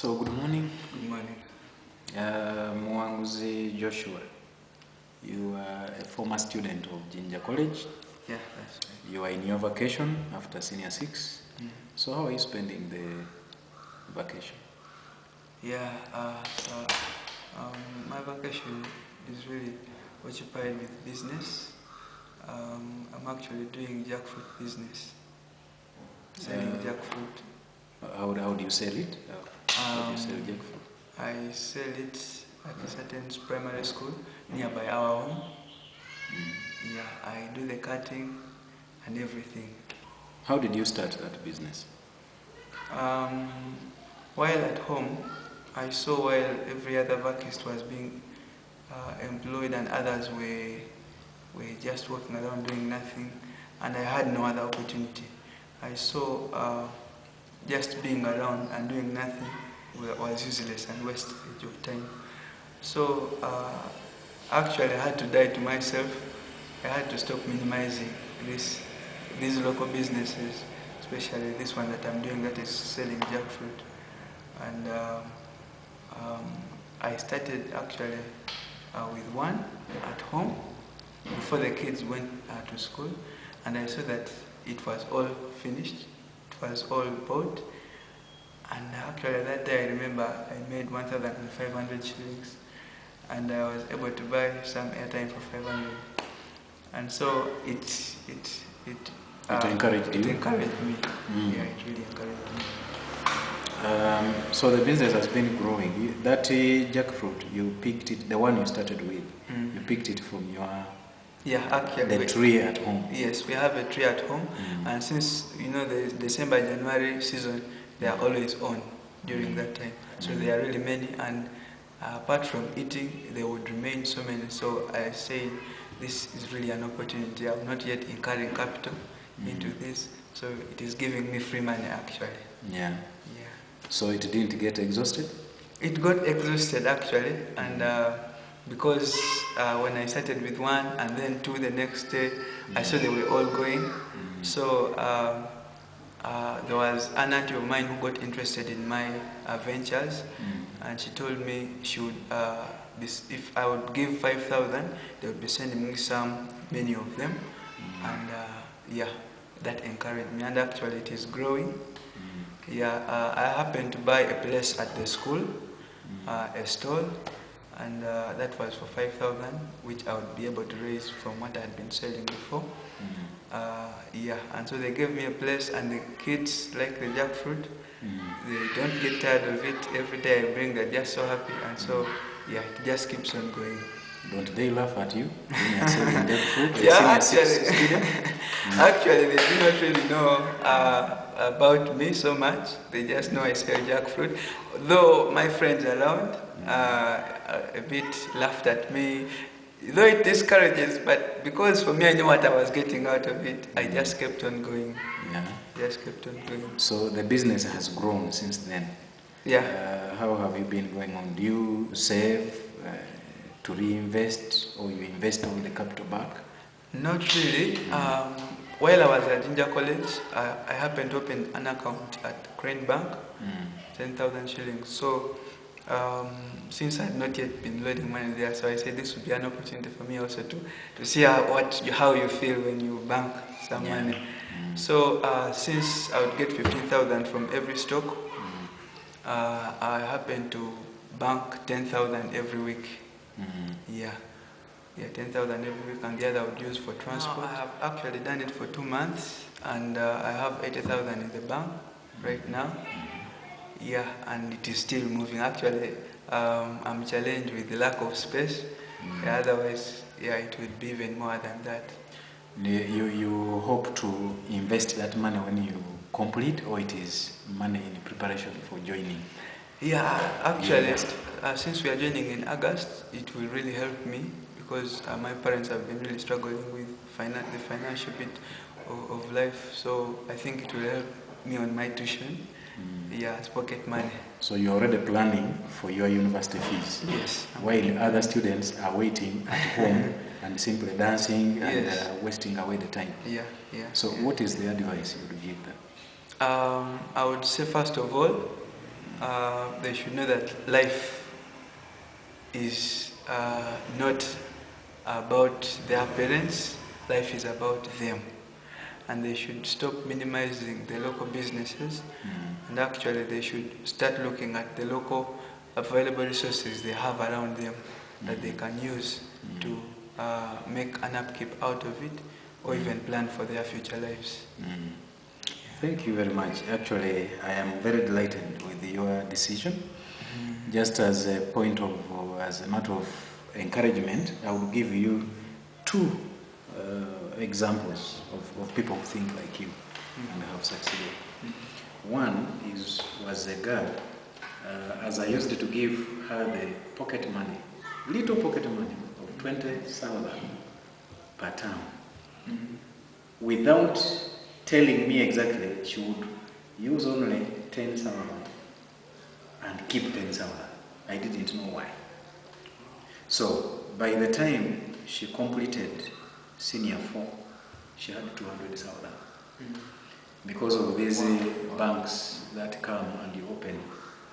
So good morning. Good morning. Muwanguzi Joshua, you are a former student of Jinja College. Yeah, that's right. You are in your vacation after senior 6. So how are you spending the vacation? Yeah, my vacation is really occupied with business. I'm actually doing jackfruit business, selling jackfruit. How do you sell it? How do you sell jackfruit? I sell it at a certain primary school nearby our home. Yeah, I do the cutting and everything. How did you start that business? While at home, I saw while every other vacuist was being employed and others were just walking around doing nothing, and I had no other opportunity. I saw just being around and doing nothing was useless and wastage of time. So actually I had to die to myself. I had to stop minimizing these local businesses, especially this one that I'm doing that is selling jackfruit. And I started actually with one at home before the kids went to school, and I saw that it was all finished, it was all bought. And actually that day I remember I made 1,500 shillings, and I was able to buy some airtime for 500. And so it encouraged you? It encouraged me. Yeah, it really encouraged me. So the business has been growing. That jackfruit, you picked it, the one you started with, you picked it from the tree at home. Yes, we have a tree at home, and since the December, January season, they are always on during that time. So there are really many, and apart from eating, they would remain so many. So I say this is really an opportunity. I'm not yet incurring capital into this, so it is giving me free money actually. Yeah. So it didn't get exhausted? It got exhausted actually, and because when I started with one and then two the next day, I saw they were all going. So there was an auntie of mine who got interested in my ventures, and she told me she would, if I would give 5,000, they would be sending me many of them, and yeah, that encouraged me, and actually it is growing. Yeah, I happened to buy a place at the school, a stall, and that was for 5,000, which I would be able to raise from what I had been selling before. Yeah, and so they gave me a place, and the kids like the jackfruit. They don't get tired of it. Every day I bring, they're just so happy, and so yeah, it just keeps on going. Don't they laugh at you when you're selling jackfruit? Yeah, actually, they do not really know about me so much. They just know I sell jackfruit. Though my friends around a bit laughed at me, though it discourages, but because for me I knew what I was getting out of it, I just kept on going. Yeah. Just kept on going. So the business has grown since then. Yeah. How have you been going on? Do you save to reinvest, or you invest all the capital back? Not really. While I was at Jinja College, I happened to open an account at Crane Bank, 10,000 shillings. So since I had not yet been loading money there, so I said this would be an opportunity for me also to see how you feel when you bank some money. So since I would get 15,000 from every stock, I happened to bank 10,000 every week. Yeah, 10,000 every week, and the other I would use for transport. I have actually done it for 2 months, and I have 80,000 in the bank right now. Yeah, and it is still moving. Actually, I'm challenged with the lack of space. Yeah, otherwise, yeah, it would be even more than that. You hope to invest that money when you complete, or it is money in preparation for joining? Yeah, actually, since we are joining in August, it will really help me because my parents have been really struggling with the financial bit of life. So I think it will help me on my tuition. Yeah, it's pocket money. So you're already planning for your university fees? Yes. While other students are waiting at home and simply dancing and wasting away the time. Yeah. So what is the advice you would give them? I would say first of all, they should know that life is not about their parents, life is about them. And they should stop minimizing the local businesses, and actually they should start looking at the local available resources they have around them that they can use to make an upkeep out of it, or even plan for their future lives. Thank you very much. Actually, I am very delighted with your decision. Just as a point of, as a matter of encouragement, I will give you two examples of people who think like you and have succeeded. One was a girl, as I used to give her the pocket money, little pocket money of 20,000 per term. Without telling me exactly, she would use only 10,000 and keep 10,000. I didn't know why. So by the time she completed senior 4, she had 200,000. Because of these banks that come and you open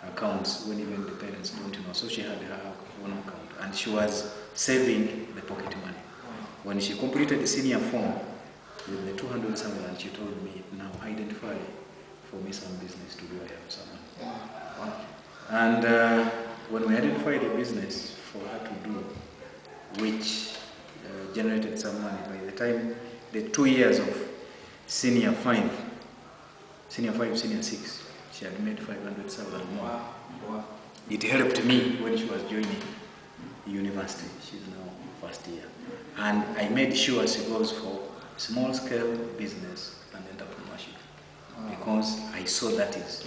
accounts when even the parents don't know. So she had her own account and she was saving the pocket money. When she completed the senior 4 with the 200,000, she told me, now identify for me some business to do. I have someone. And when we identified a business for her to do, which generated some money, by the time the 2 years of senior 5, senior 6, she had made 500,000 more. Wow. It helped me when she was joining university. She's now first year. And I made sure she goes for small scale business and entrepreneurship. Because I saw that is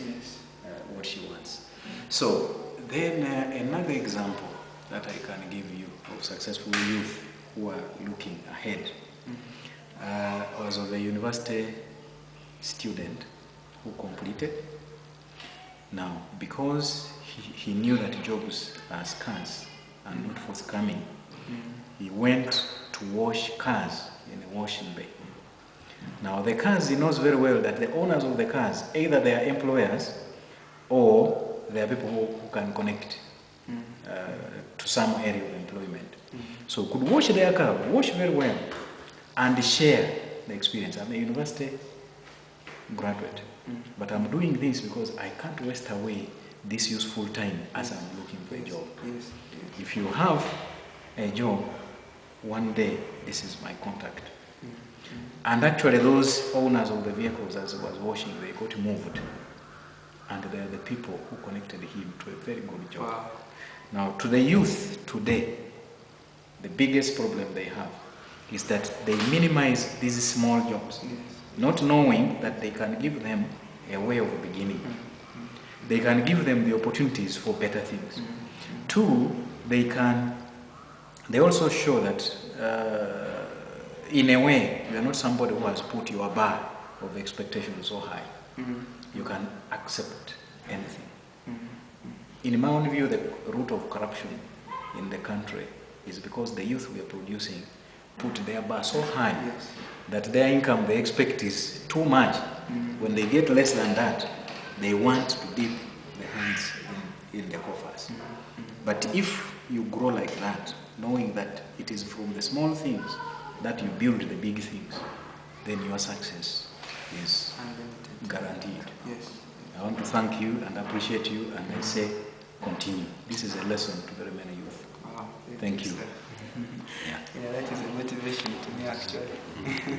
what she wants. So then another example that I can give you of successful youth who are looking ahead was of a university student who completed. Now, because he knew that jobs are scarce and not forthcoming, he went to wash cars in a washing bay. Now, the cars, he knows very well that the owners of the cars, either they are employers or they are people who can connect to some area of employment. So could wash their car, wash very well, and share the experience. I'm a university graduate, but I'm doing this because I can't waste away this useful time as I'm looking for a job. If you have a job, one day this is my contact. And actually those owners of the vehicles, as I was washing, they got moved. And they are the people who connected him to a very good job. Wow. Now, to the youth today, the biggest problem they have is that they minimize these small jobs, not knowing that they can give them a way of beginning. They can give them the opportunities for better things. Two, they also show that in a way, you are not somebody who has put your bar of expectation so high. You can accept anything. In my own view, the root of corruption in the country is because the youth we are producing put their bar so high that their income they expect is too much. When they get less than that, they want to dip their hands in the coffers. But if you grow like that, knowing that it is from the small things that you build the big things, then your success is guaranteed. I want to thank you and appreciate you, and I say continue. This is a lesson to very many youth. Thank you. Yeah, that is a motivation to me actually.